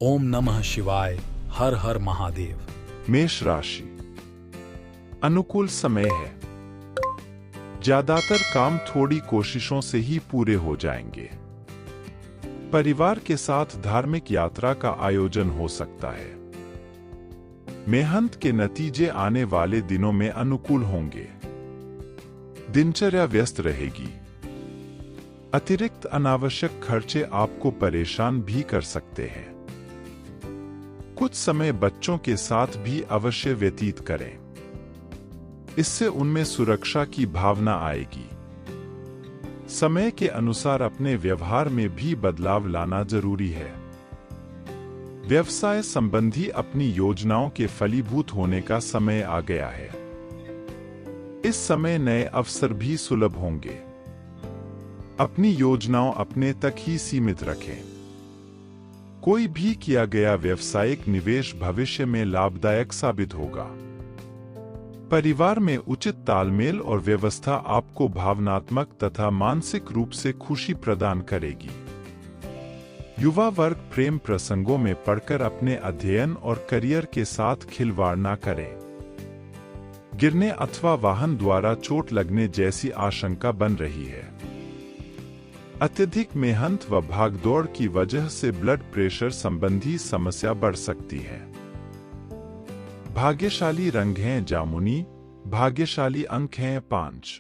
ओम नमः शिवाय। हर हर महादेव। मेष राशि। अनुकूल समय है। ज्यादातर काम थोड़ी कोशिशों से ही पूरे हो जाएंगे। परिवार के साथ धार्मिक यात्रा का आयोजन हो सकता है। मेहनत के नतीजे आने वाले दिनों में अनुकूल होंगे। दिनचर्या व्यस्त रहेगी। अतिरिक्त अनावश्यक खर्चे आपको परेशान भी कर सकते हैं। कुछ समय बच्चों के साथ भी अवश्य व्यतीत करें। इससे उनमें सुरक्षा की भावना आएगी। समय के अनुसार अपने व्यवहार में भी बदलाव लाना जरूरी है। व्यवसाय संबंधी अपनी योजनाओं के फलीभूत होने का समय आ गया है। इस समय नए अवसर भी सुलभ होंगे। अपनी योजनाओं अपने तक ही सीमित रखें। कोई भी किया गया व्यावसायिक निवेश भविष्य में लाभदायक साबित होगा। परिवार में उचित तालमेल और व्यवस्था आपको भावनात्मक तथा मानसिक रूप से खुशी प्रदान करेगी। युवा वर्ग प्रेम प्रसंगों में पड़कर अपने अध्ययन और करियर के साथ खिलवाड़ न करें। गिरने अथवा वाहन द्वारा चोट लगने जैसी आशंका बन रही है। अत्यधिक मेहनत व भागदौड़ की वजह से ब्लड प्रेशर संबंधी समस्या बढ़ सकती है। भाग्यशाली रंग हैं जामुनी। भाग्यशाली अंक हैं 5।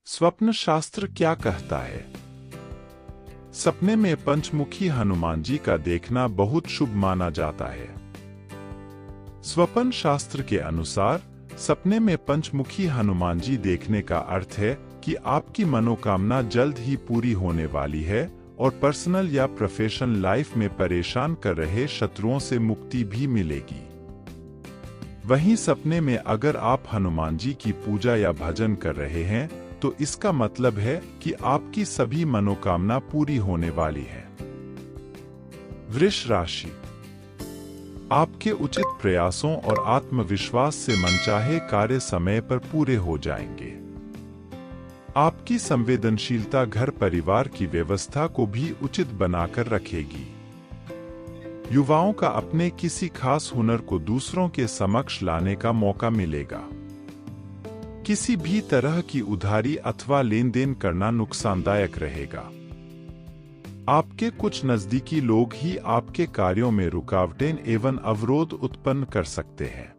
स्वप्न शास्त्र क्या कहता है? सपने में पंचमुखी हनुमान जी का देखना बहुत शुभ माना जाता है। स्वप्न शास्त्र के अनुसार सपने में पंचमुखी हनुमान जी देखने का अर्थ है कि आपकी मनोकामना जल्द ही पूरी होने वाली है और पर्सनल या प्रोफेशनल लाइफ में परेशान कर रहे शत्रुओं से मुक्ति भी मिलेगी। वहीं सपने में अगर आप हनुमान जी की पूजा या भजन कर रहे हैं तो इसका मतलब है कि आपकी सभी मनोकामना पूरी होने वाली है। वृष राशि। आपके उचित प्रयासों और आत्मविश्वास से मनचाहे कार्य समय पर पूरे हो जाएंगे। आपकी संवेदनशीलता घर परिवार की व्यवस्था को भी उचित बनाकर रखेगी। युवाओं का अपने किसी खास हुनर को दूसरों के समक्ष लाने का मौका मिलेगा। किसी भी तरह की उधारी अथवा लेन देन करना नुकसानदायक रहेगा। आपके कुछ नजदीकी लोग ही आपके कार्यों में रुकावटें एवं अवरोध उत्पन्न कर सकते हैं।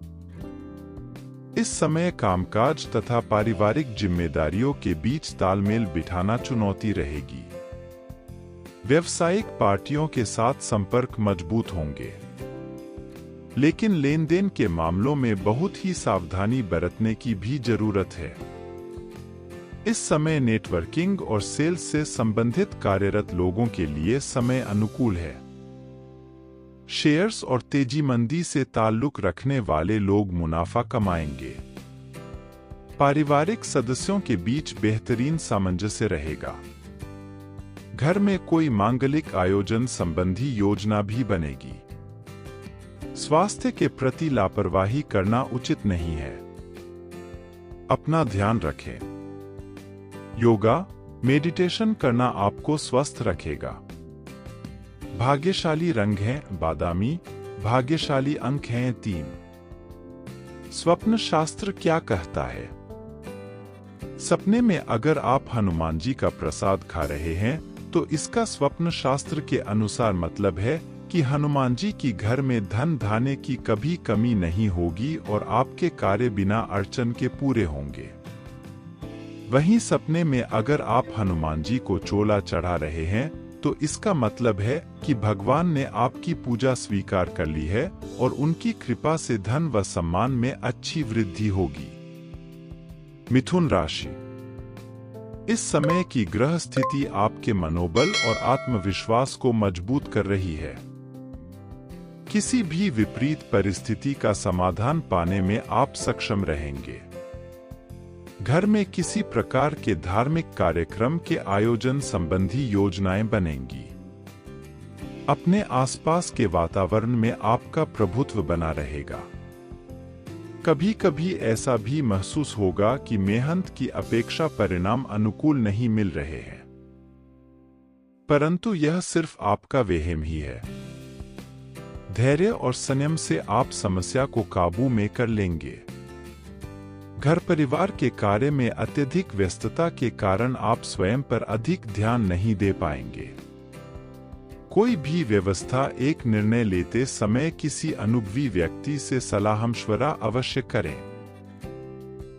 इस समय कामकाज तथा पारिवारिक जिम्मेदारियों के बीच तालमेल बिठाना चुनौती रहेगी। व्यावसायिक पार्टियों के साथ संपर्क मजबूत होंगे, लेकिन लेन देन के मामलों में बहुत ही सावधानी बरतने की भी जरूरत है। इस समय नेटवर्किंग और सेल्स से संबंधित कार्यरत लोगों के लिए समय अनुकूल है। शेयर्स और तेजी मंदी से ताल्लुक रखने वाले लोग मुनाफा कमाएंगे। पारिवारिक सदस्यों के बीच बेहतरीन सामंजस्य रहेगा। घर में कोई मांगलिक आयोजन संबंधी योजना भी बनेगी। स्वास्थ्य के प्रति लापरवाही करना उचित नहीं है। अपना ध्यान रखें। योगा, मेडिटेशन करना आपको स्वस्थ रखेगा। भाग्यशाली रंग हैं बादामी। भाग्यशाली अंक हैं 3। स्वप्न शास्त्र क्या कहता है? सपने में अगर आप हनुमान जी का प्रसाद खा रहे हैं तो इसका स्वप्न शास्त्र के अनुसार मतलब है कि हनुमान जी की घर में धन धान्य की कभी कमी नहीं होगी और आपके कार्य बिना अड़चन के पूरे होंगे। वहीं सपने में अगर आप हनुमान जी को चोला चढ़ा रहे हैं तो इसका मतलब है कि भगवान ने आपकी पूजा स्वीकार कर ली है और उनकी कृपा से धन व सम्मान में अच्छी वृद्धि होगी। मिथुन राशि। इस समय की ग्रह स्थिति आपके मनोबल और आत्मविश्वास को मजबूत कर रही है। किसी भी विपरीत परिस्थिति का समाधान पाने में आप सक्षम रहेंगे। घर में किसी प्रकार के धार्मिक कार्यक्रम के आयोजन संबंधी योजनाएं बनेंगी। अपने आसपास के वातावरण में आपका प्रभुत्व बना रहेगा। कभी कभी ऐसा भी महसूस होगा कि मेहनत की अपेक्षा परिणाम अनुकूल नहीं मिल रहे हैं, परंतु यह सिर्फ आपका वहम ही है। धैर्य और संयम से आप समस्या को काबू में कर लेंगे। घर परिवार के कार्य में अत्यधिक व्यस्तता के कारण आप स्वयं पर अधिक ध्यान नहीं दे पाएंगे। कोई भी व्यवस्था एक निर्णय लेते समय किसी अनुभवी व्यक्ति से सलाह-मशवरा अवश्य करें।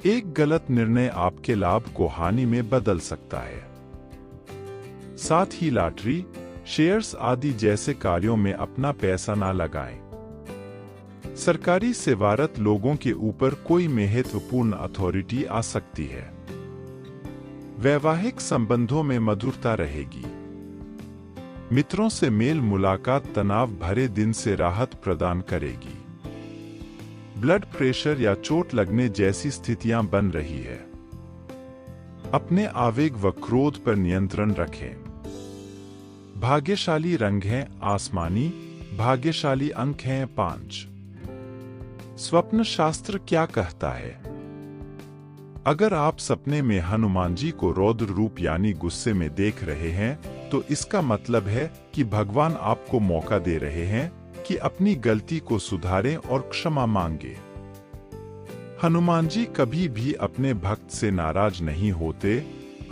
एक गलत निर्णय आपके लाभ को हानि में बदल सकता है। साथ ही लॉटरी, शेयर्स आदि जैसे कार्यों में अपना पैसा ना लगाएं। सरकारी सेवारत लोगों के ऊपर कोई महत्वपूर्ण अथॉरिटी आ सकती है। वैवाहिक संबंधों में मधुरता रहेगी। मित्रों से मेल मुलाकात तनाव भरे दिन से राहत प्रदान करेगी। ब्लड प्रेशर या चोट लगने जैसी स्थितियां बन रही है। अपने आवेग व क्रोध पर नियंत्रण रखें। भाग्यशाली रंग है आसमानी, भाग्यशाली अंक हैं 5। स्वप्न शास्त्र क्या कहता है? अगर आप सपने में हनुमान जी को रौद्र रूप यानी गुस्से में देख रहे हैं तो इसका मतलब है कि भगवान आपको मौका दे रहे हैं कि अपनी गलती को सुधारें और क्षमा मांगे। हनुमान जी कभी भी अपने भक्त से नाराज नहीं होते।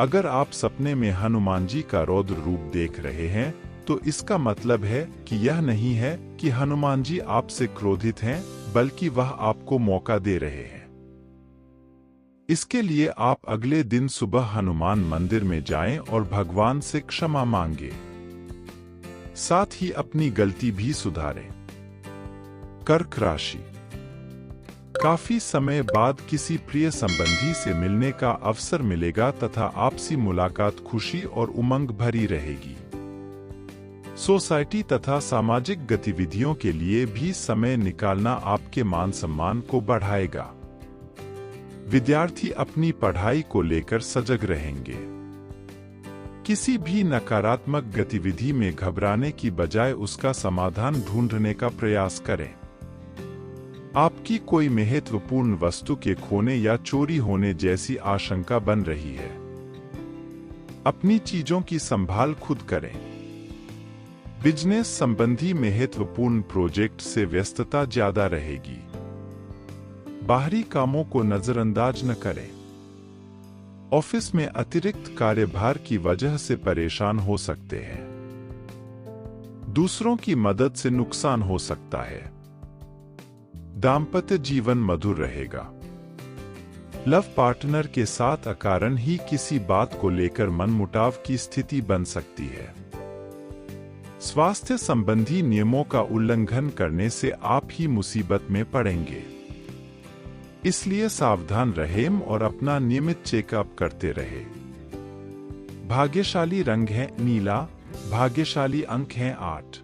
अगर आप सपने में हनुमान जी का रौद्र रूप देख रहे हैं तो इसका मतलब है कि यह नहीं है कि हनुमान जी आपसे क्रोधित हैं, बल्कि वह आपको मौका दे रहे हैं। इसके लिए आप अगले दिन सुबह हनुमान मंदिर में जाएं और भगवान से क्षमा मांगे। साथ ही अपनी गलती भी सुधारें। कर्क राशि। काफी समय बाद किसी प्रिय संबंधी से मिलने का अवसर मिलेगा तथा आपसी मुलाकात खुशी और उमंग भरी रहेगी। सोसाइटी तथा सामाजिक गतिविधियों के लिए भी समय निकालना आपके मान सम्मान को बढ़ाएगा। विद्यार्थी अपनी पढ़ाई को लेकर सजग रहेंगे। किसी भी नकारात्मक गतिविधि में घबराने की बजाय उसका समाधान ढूंढने का प्रयास करें। आपकी कोई महत्वपूर्ण वस्तु के खोने या चोरी होने जैसी आशंका बन रही है। अपनी चीजों की संभाल खुद करें। बिजनेस संबंधी महत्वपूर्ण प्रोजेक्ट से व्यस्तता ज्यादा रहेगी। बाहरी कामों को नजरअंदाज न करें। ऑफिस में अतिरिक्त कार्यभार की वजह से परेशान हो सकते हैं। दूसरों की मदद से नुकसान हो सकता है। दाम्पत्य जीवन मधुर रहेगा। लव पार्टनर के साथ अकारण ही किसी बात को लेकर मनमुटाव की स्थिति बन सकती है। स्वास्थ्य संबंधी नियमों का उल्लंघन करने से आप ही मुसीबत में पड़ेंगे। इसलिए सावधान रहें और अपना नियमित चेकअप करते रहें। भाग्यशाली रंग है नीला, भाग्यशाली अंक हैं 8।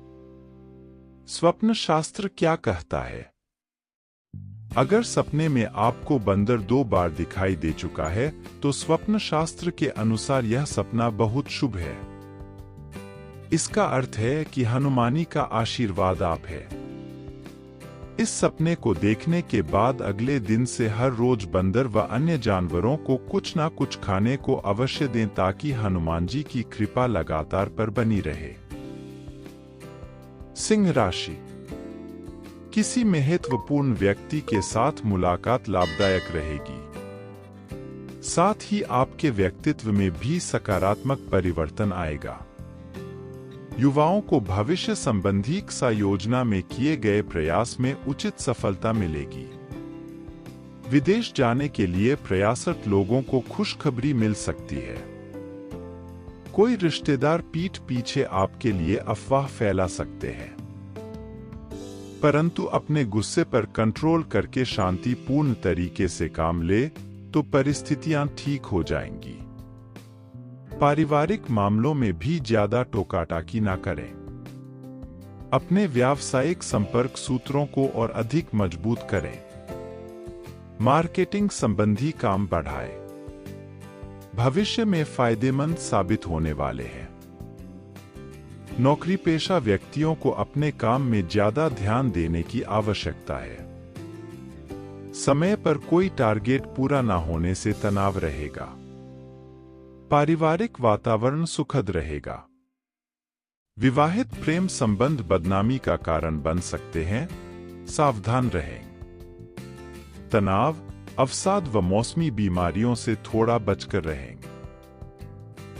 स्वप्न शास्त्र क्या कहता है? अगर सपने में आपको बंदर 2 बार दिखाई दे चुका है तो स्वप्न शास्त्र के अनुसार यह सपना बहुत शुभ है। इसका अर्थ है कि हनुमानी का आशीर्वाद आप है। इस सपने को देखने के बाद अगले दिन से हर रोज बंदर व अन्य जानवरों को कुछ ना कुछ खाने को अवश्य दें ताकि हनुमान जी की कृपा लगातार पर बनी रहे। सिंह राशि। किसी महत्वपूर्ण व्यक्ति के साथ मुलाकात लाभदायक रहेगी। साथ ही आपके व्यक्तित्व में भी सकारात्मक परिवर्तन आएगा। युवाओं को भविष्य संबंधी सा योजना में किए गए प्रयास में उचित सफलता मिलेगी। विदेश जाने के लिए प्रयासरत लोगों को खुशखबरी मिल सकती है। कोई रिश्तेदार पीठ पीछे आपके लिए अफवाह फैला सकते हैं, परंतु अपने गुस्से पर कंट्रोल करके शांतिपूर्ण तरीके से काम ले तो परिस्थितियां ठीक हो जाएंगी। पारिवारिक मामलों में भी ज्यादा टोकाटाकी ना करें। अपने व्यावसायिक संपर्क सूत्रों को और अधिक मजबूत करें। मार्केटिंग संबंधी काम बढ़ाएं। भविष्य में फायदेमंद साबित होने वाले हैं। नौकरी पेशा व्यक्तियों को अपने काम में ज्यादा ध्यान देने की आवश्यकता है। समय पर कोई टारगेट पूरा ना होने से तनाव रहेगा। पारिवारिक वातावरण सुखद रहेगा। विवाहित प्रेम संबंध बदनामी का कारण बन सकते हैं, सावधान रहें। तनाव, अवसाद व मौसमी बीमारियों से थोड़ा बचकर रहें।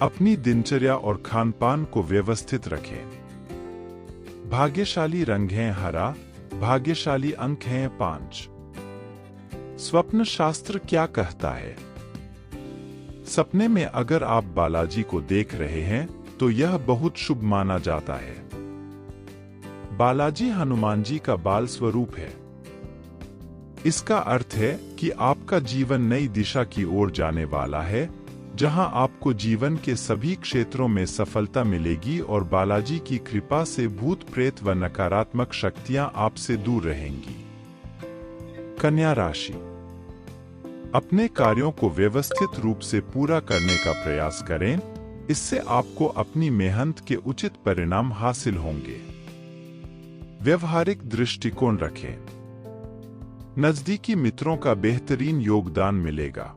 अपनी दिनचर्या और खानपान को व्यवस्थित रखें। भाग्यशाली रंग है हरा, भाग्यशाली अंक हैं 5। स्वप्न शास्त्र क्या कहता है? सपने में अगर आप बालाजी को देख रहे हैं तो यह बहुत शुभ माना जाता है। बालाजी हनुमान जी का बाल स्वरूप है। इसका अर्थ है कि आपका जीवन नई दिशा की ओर जाने वाला है, जहां आपको जीवन के सभी क्षेत्रों में सफलता मिलेगी और बालाजी की कृपा से भूत प्रेत व नकारात्मक शक्तियां आपसे दूर रहेंगी। कन्या राशि, अपने कार्यों को व्यवस्थित रूप से पूरा करने का प्रयास करें, इससे आपको अपनी मेहनत के उचित परिणाम हासिल होंगे। व्यवहारिक दृष्टिकोण रखें। नजदीकी मित्रों का बेहतरीन योगदान मिलेगा।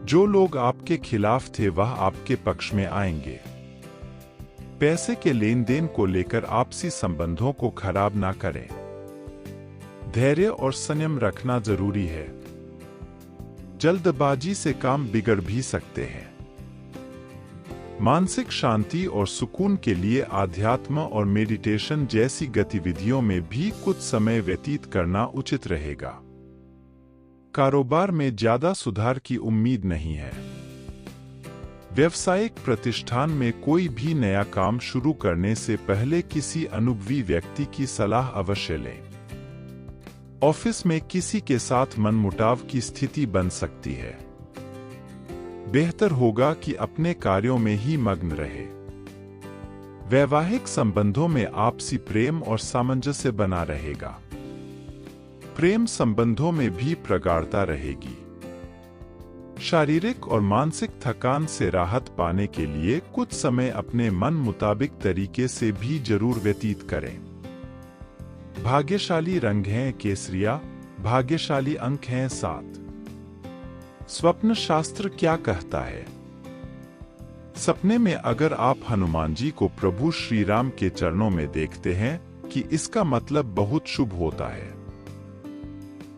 जो लोग आपके खिलाफ थे वह आपके पक्ष में आएंगे। पैसे के लेन देन को लेकर आपसी संबंधों को खराब ना करें। धैर्य और संयम रखना जरूरी है। जल्दबाजी से काम बिगड़ भी सकते हैं। मानसिक शांति और सुकून के लिए आध्यात्म और मेडिटेशन जैसी गतिविधियों में भी कुछ समय व्यतीत करना उचित रहेगा। कारोबार में ज्यादा सुधार की उम्मीद नहीं है। व्यावसायिक प्रतिष्ठान में कोई भी नया काम शुरू करने से पहले किसी अनुभवी व्यक्ति की सलाह अवश्य लें। ऑफिस में किसी के साथ मनमुटाव की स्थिति बन सकती है। बेहतर होगा कि अपने कार्यों में ही मग्न रहे। वैवाहिक संबंधों में आपसी प्रेम और सामंजस्य बना रहेगा। प्रेम संबंधों में भी प्रगाढ़ता रहेगी। शारीरिक और मानसिक थकान से राहत पाने के लिए कुछ समय अपने मन मुताबिक तरीके से भी जरूर व्यतीत करें। भाग्यशाली रंग हैं केसरिया, भाग्यशाली अंक हैं 7। स्वप्न शास्त्र क्या कहता है? सपने में अगर आप हनुमान जी को प्रभु श्री राम के चरणों में देखते हैं कि इसका मतलब बहुत शुभ होता है।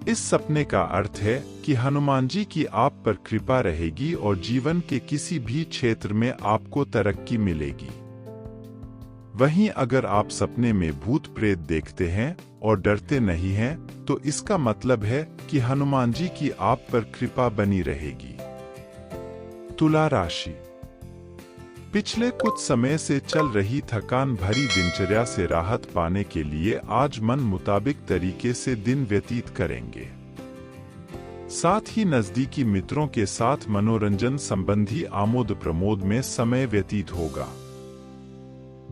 इस सपने का अर्थ है कि हनुमान जी की आप पर कृपा रहेगी और जीवन के किसी भी क्षेत्र में आपको तरक्की मिलेगी। वहीं अगर आप सपने में भूत प्रेत देखते हैं और डरते नहीं हैं, तो इसका मतलब है कि हनुमान जी की आप पर कृपा बनी रहेगी। तुला राशि, पिछले कुछ समय से चल रही थकान भरी दिनचर्या से राहत पाने के लिए आज मन मुताबिक तरीके से दिन व्यतीत करेंगे। साथ ही नजदीकी मित्रों के साथ मनोरंजन संबंधी आमोद प्रमोद में समय व्यतीत होगा।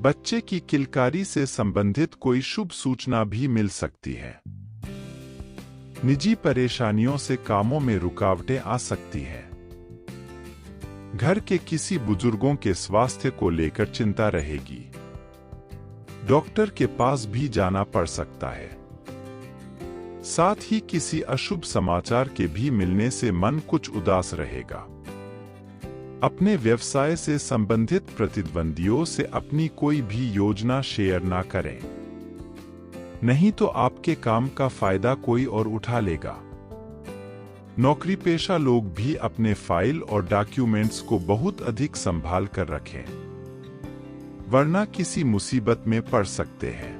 बच्चे की किलकारी से संबंधित कोई शुभ सूचना भी मिल सकती है। निजी परेशानियों से कामों में रुकावटें आ सकती हैं। घर के किसी बुजुर्गों के स्वास्थ्य को लेकर चिंता रहेगी। डॉक्टर के पास भी जाना पड़ सकता है। साथ ही किसी अशुभ समाचार के भी मिलने से मन कुछ उदास रहेगा। अपने व्यवसाय से संबंधित प्रतिद्वंदियों से अपनी कोई भी योजना शेयर ना करें, नहीं तो आपके काम का फायदा कोई और उठा लेगा। नौकरी पेशा लोग भी अपने फाइल और डॉक्यूमेंट्स को बहुत अधिक संभाल कर रखें, वरना किसी मुसीबत में पड़ सकते हैं।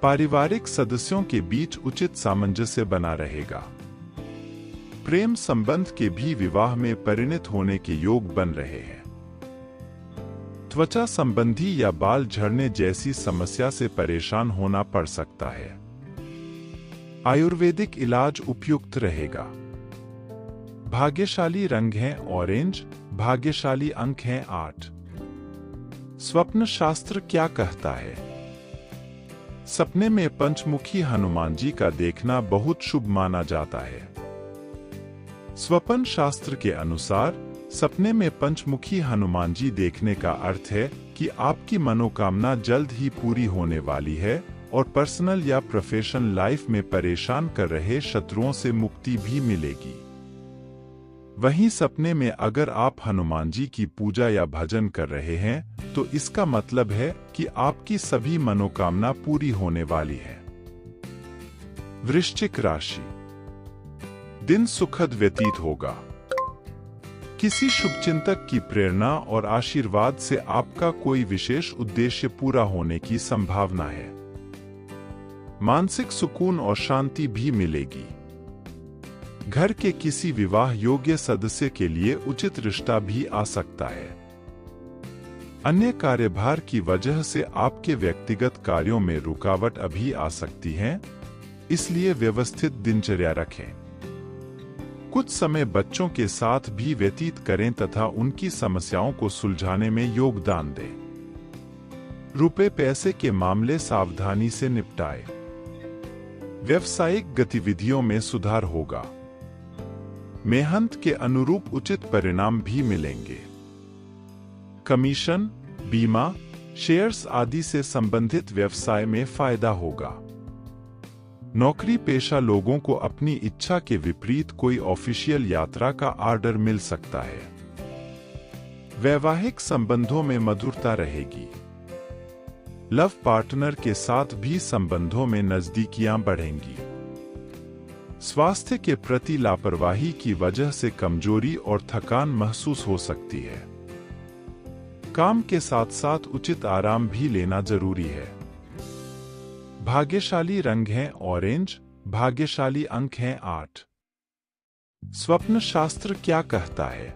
पारिवारिक सदस्यों के बीच उचित सामंजस्य बना रहेगा। प्रेम संबंध के भी विवाह में परिणत होने के योग बन रहे हैं। त्वचा संबंधी या बाल झड़ने जैसी समस्या से परेशान होना पड़ सकता है। आयुर्वेदिक इलाज उपयुक्त रहेगा। भाग्यशाली रंग है ऑरेंज, भाग्यशाली अंक हैं 8। स्वप्न शास्त्र क्या कहता है? सपने में पंचमुखी हनुमान जी का देखना बहुत शुभ माना जाता है। स्वप्न शास्त्र के अनुसार सपने में पंचमुखी हनुमान जी देखने का अर्थ है कि आपकी मनोकामना जल्द ही पूरी होने वाली है और पर्सनल या प्रोफेशनल लाइफ में परेशान कर रहे शत्रुओं से मुक्ति भी मिलेगी। वहीं सपने में अगर आप हनुमान जी की पूजा या भजन कर रहे हैं तो इसका मतलब है कि आपकी सभी मनोकामना पूरी होने वाली है। वृश्चिक राशि, दिन सुखद व्यतीत होगा। किसी शुभचिंतक की प्रेरणा और आशीर्वाद से आपका कोई विशेष उद्देश्य पूरा होने की संभावना है। मानसिक सुकून और शांति भी मिलेगी। घर के किसी विवाह योग्य सदस्य के लिए उचित रिश्ता भी आ सकता है। अन्य कार्यभार की वजह से आपके व्यक्तिगत कार्यों में रुकावट अभी आ सकती है, इसलिए व्यवस्थित दिनचर्या रखें। कुछ समय बच्चों के साथ भी व्यतीत करें तथा उनकी समस्याओं को सुलझाने में योगदान दें। रुपए पैसे के मामले सावधानी से निपटाएं। व्यावसायिक गतिविधियों में सुधार होगा। मेहनत के अनुरूप उचित परिणाम भी मिलेंगे। कमीशन, बीमा, शेयर्स आदि से संबंधित व्यवसाय में फायदा होगा। नौकरी पेशा लोगों को अपनी इच्छा के विपरीत कोई ऑफिशियल यात्रा का ऑर्डर मिल सकता है। वैवाहिक संबंधों में मधुरता रहेगी। लव पार्टनर के साथ भी संबंधों में नजदीकियां बढ़ेंगी। स्वास्थ्य के प्रति लापरवाही की वजह से कमजोरी और थकान महसूस हो सकती है। काम के साथ साथ उचित आराम भी लेना जरूरी है। भाग्यशाली रंग है ऑरेंज, भाग्यशाली अंक हैं 8। स्वप्न शास्त्र क्या कहता है?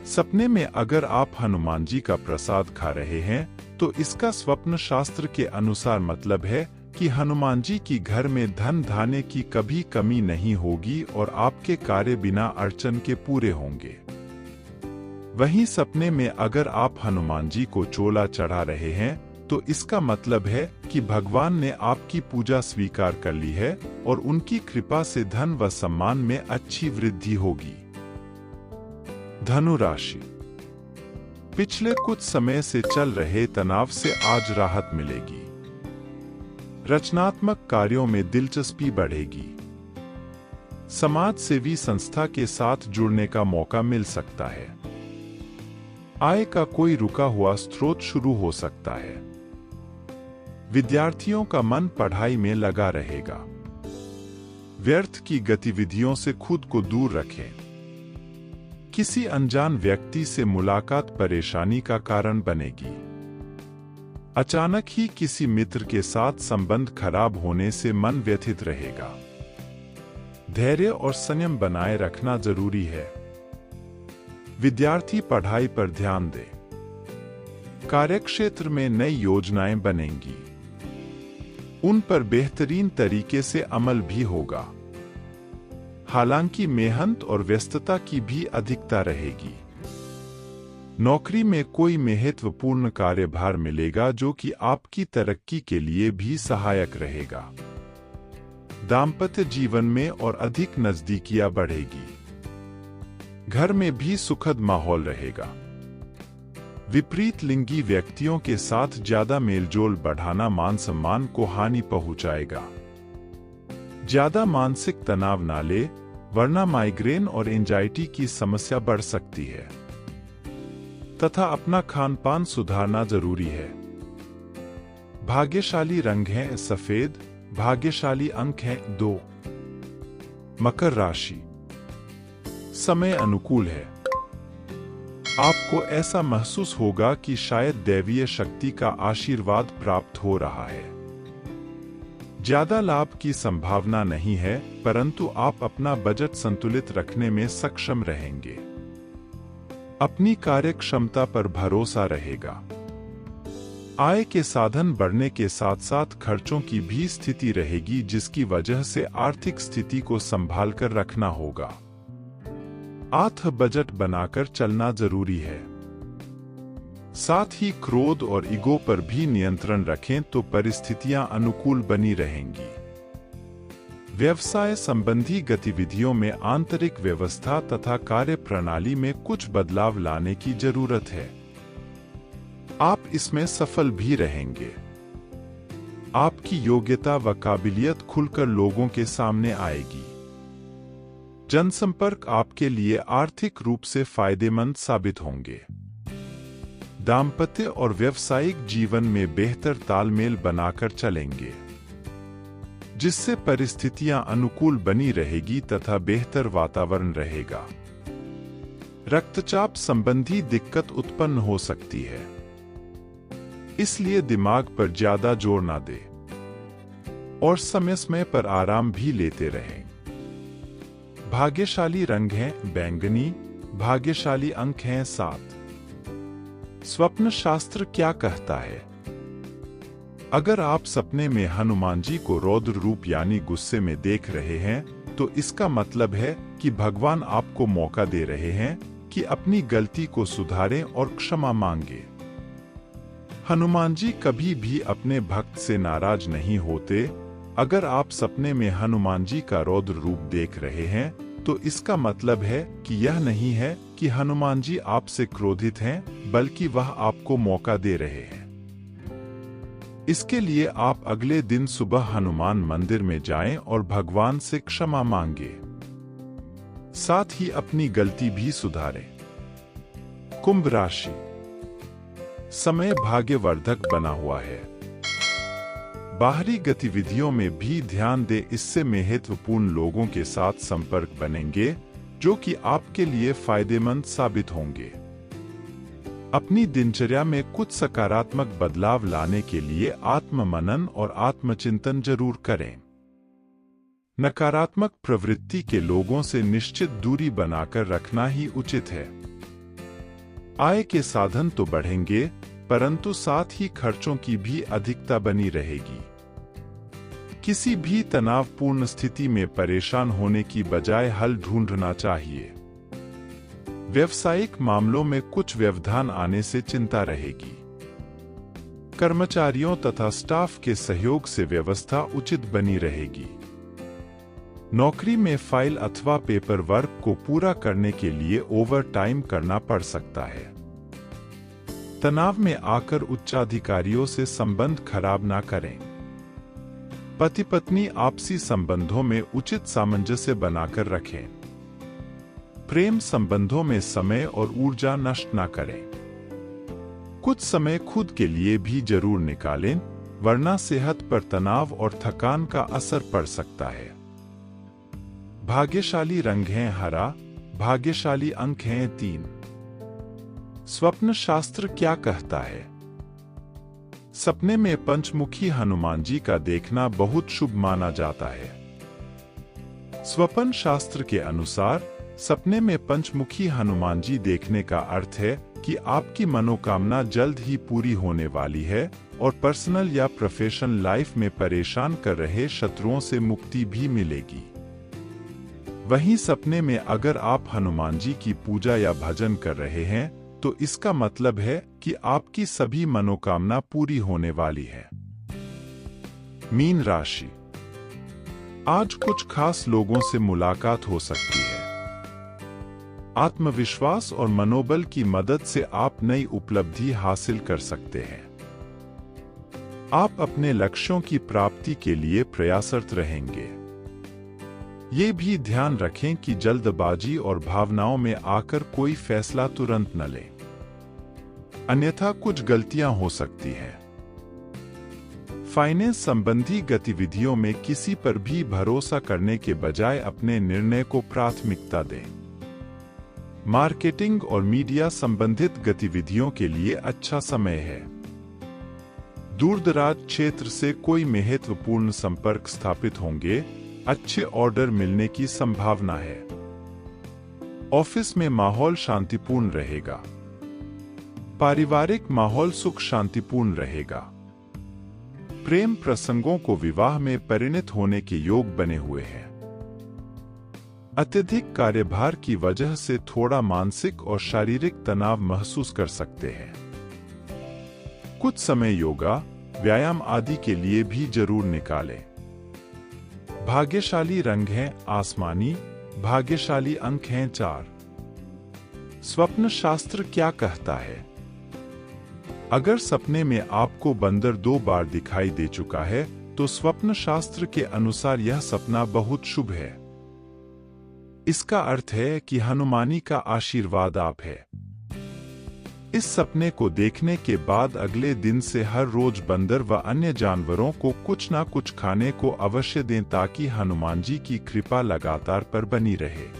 सपने में अगर आप हनुमान जी का प्रसाद खा रहे हैं तो इसका स्वप्न शास्त्र के अनुसार मतलब है कि हनुमान जी की घर में धन धान्य की कभी कमी नहीं होगी और आपके कार्य बिना अड़चन के पूरे होंगे। वहीं सपने में अगर आप हनुमान जी को चोला चढ़ा रहे हैं तो इसका मतलब है कि भगवान ने आपकी पूजा स्वीकार कर ली है और उनकी कृपा से धन व सम्मान में अच्छी वृद्धि होगी। धनु राशि, पिछले कुछ समय से चल रहे तनाव से आज राहत मिलेगी। रचनात्मक कार्यों में दिलचस्पी बढ़ेगी। समाज सेवी संस्था के साथ जुड़ने का मौका मिल सकता है। आय का कोई रुका हुआ स्रोत शुरू हो सकता है। विद्यार्थियों का मन पढ़ाई में लगा रहेगा। व्यर्थ की गतिविधियों से खुद को दूर रखें। किसी अनजान व्यक्ति से मुलाकात परेशानी का कारण बनेगी। अचानक ही किसी मित्र के साथ संबंध खराब होने से मन व्यथित रहेगा। धैर्य और संयम बनाए रखना जरूरी है। विद्यार्थी पढ़ाई पर ध्यान दें। कार्यक्षेत्र में नई योजनाएं बनेंगी। उन पर बेहतरीन तरीके से अमल भी होगा। हालांकि मेहनत और व्यस्तता की भी अधिकता रहेगी। नौकरी में कोई महत्वपूर्ण कार्यभार मिलेगा जो कि आपकी तरक्की के लिए भी सहायक रहेगा। दाम्पत्य जीवन में और अधिक नजदीकियां बढ़ेगी। घर में भी सुखद माहौल रहेगा। विपरीत लिंगी व्यक्तियों के साथ ज्यादा मेलजोल बढ़ाना मान सम्मान को हानि पहुंचाएगा। ज्यादा मानसिक तनाव ना ले, वरना माइग्रेन और एंजाइटी की समस्या बढ़ सकती है। तथा अपना खान पान सुधारना जरूरी है। भाग्यशाली रंग है सफेद, भाग्यशाली अंक है 2। मकर राशि, समय अनुकूल है। आपको ऐसा महसूस होगा कि शायद दैवीय शक्ति का आशीर्वाद प्राप्त हो रहा है। ज्यादा लाभ की संभावना नहीं है, परंतु आप अपना बजट संतुलित रखने में सक्षम रहेंगे। अपनी कार्य क्षमता पर भरोसा रहेगा। आय के साधन बढ़ने के साथ साथ खर्चों की भी स्थिति रहेगी, जिसकी वजह से आर्थिक स्थिति को संभाल कर रखना होगा। आर्थ बजट बनाकर चलना जरूरी है। साथ ही क्रोध और ईगो पर भी नियंत्रण रखें तो परिस्थितियां अनुकूल बनी रहेंगी। व्यवसाय संबंधी गतिविधियों में आंतरिक व्यवस्था तथा कार्य प्रणाली में कुछ बदलाव लाने की जरूरत है। आप इसमें सफल भी रहेंगे। आपकी योग्यता व काबिलियत खुलकर लोगों के सामने आएगी। जनसंपर्क आपके लिए आर्थिक रूप से फायदेमंद साबित होंगे। दाम्पत्य और व्यावसायिक जीवन में बेहतर तालमेल बनाकर चलेंगे, जिससे परिस्थितियां अनुकूल बनी रहेगी तथा बेहतर वातावरण रहेगा। रक्तचाप संबंधी दिक्कत उत्पन्न हो सकती है, इसलिए दिमाग पर ज्यादा जोर ना दें और समय समय पर आराम भी लेते रहें। भाग्यशाली रंग है बैंगनी, भाग्यशाली अंक हैं 7। स्वप्न शास्त्र क्या कहता है? अगर आप सपने में हनुमान जी को रौद्र रूप यानी गुस्से में देख रहे हैं, तो इसका मतलब है कि भगवान आपको मौका दे रहे हैं कि अपनी गलती को सुधारें और क्षमा मांगे। हनुमान जी कभी भी अपने भक्त से नाराज नहीं होते। अगर आप सपने में हनुमान जी का रौद्र रूप देख रहे हैं, तो इसका मतलब है कि यह नहीं है कि हनुमान जी आपसे क्रोधित हैं, बल्कि वह आपको मौका दे रहे हैं। इसके लिए आप अगले दिन सुबह हनुमान मंदिर में जाएं और भगवान से क्षमा मांगे, साथ ही अपनी गलती भी सुधारें। कुंभ राशि, समय भाग्यवर्धक बना हुआ है। बाहरी गतिविधियों में भी ध्यान दें, इससे महत्वपूर्ण लोगों के साथ संपर्क बनेंगे जो कि आपके लिए फायदेमंद साबित होंगे। अपनी दिनचर्या में कुछ सकारात्मक बदलाव लाने के लिए आत्ममनन और आत्मचिंतन जरूर करें। नकारात्मक प्रवृत्ति के लोगों से निश्चित दूरी बनाकर रखना ही उचित है। आय के साधन तो बढ़ेंगे, परंतु साथ ही खर्चों की भी अधिकता बनी रहेगी। किसी भी तनावपूर्ण स्थिति में परेशान होने की बजाय हल ढूंढना चाहिए। व्यावसायिक मामलों में कुछ व्यवधान आने से चिंता रहेगी। कर्मचारियों तथा स्टाफ के सहयोग से व्यवस्था उचित बनी रहेगी। नौकरी में फाइल अथवा पेपर वर्क को पूरा करने के लिए ओवर टाइम करना पड़ सकता है। तनाव में आकर उच्चाधिकारियों से संबंध खराब ना करें। पति पत्नी आपसी संबंधों में उचित सामंजस्य बनाकर रखें। प्रेम संबंधों में समय और ऊर्जा नष्ट ना करें। कुछ समय खुद के लिए भी जरूर निकालें, वरना सेहत पर तनाव और थकान का असर पड़ सकता है। भाग्यशाली रंग है हरा, भाग्यशाली अंक हैं 3। स्वप्न शास्त्र क्या कहता है? सपने में पंचमुखी हनुमान जी का देखना बहुत शुभ माना जाता है। स्वप्न शास्त्र के अनुसार सपने में पंचमुखी हनुमान जी देखने का अर्थ है कि आपकी मनोकामना जल्द ही पूरी होने वाली है और पर्सनल या प्रोफेशनल लाइफ में परेशान कर रहे शत्रुओं से मुक्ति भी मिलेगी। वहीं सपने में अगर आप हनुमान जी की पूजा या भजन कर रहे हैं, तो इसका मतलब है कि आपकी सभी मनोकामना पूरी होने वाली है। मीन राशि, आज कुछ खास लोगों से मुलाकात हो सकती है। आत्मविश्वास और मनोबल की मदद से आप नई उपलब्धि हासिल कर सकते हैं। आप अपने लक्ष्यों की प्राप्ति के लिए प्रयासरत रहेंगे। ये भी ध्यान रखें कि जल्दबाजी और भावनाओं में आकर कोई फैसला तुरंत न लें, अन्यथा कुछ गलतियां हो सकती हैं। फाइनेंस संबंधी गतिविधियों में किसी पर भी भरोसा करने के बजाय अपने निर्णय को प्राथमिकता दें। मार्केटिंग और मीडिया संबंधित गतिविधियों के लिए अच्छा समय है। दूरदराज क्षेत्र से कोई महत्वपूर्ण संपर्क स्थापित होंगे, अच्छे ऑर्डर मिलने की संभावना है। ऑफिस में माहौल शांतिपूर्ण रहेगा। पारिवारिक माहौल सुख शांतिपूर्ण रहेगा। प्रेम प्रसंगों को विवाह में परिणत होने के योग बने हुए हैं। अत्यधिक कार्यभार की वजह से थोड़ा मानसिक और शारीरिक तनाव महसूस कर सकते हैं। कुछ समय योगा, व्यायाम आदि के लिए भी जरूर निकालें। भाग्यशाली रंग है आसमानी, भाग्यशाली अंक हैं 4। स्वप्न शास्त्र क्या कहता है? अगर सपने में आपको बंदर 2 बार दिखाई दे चुका है, तो स्वप्न शास्त्र के अनुसार यह सपना बहुत शुभ है। इसका अर्थ है कि हनुमानी का आशीर्वाद आप है। इस सपने को देखने के बाद अगले दिन से हर रोज बंदर व अन्य जानवरों को कुछ ना कुछ खाने को अवश्य दें ताकि हनुमान जी की कृपा लगातार पर बनी रहे।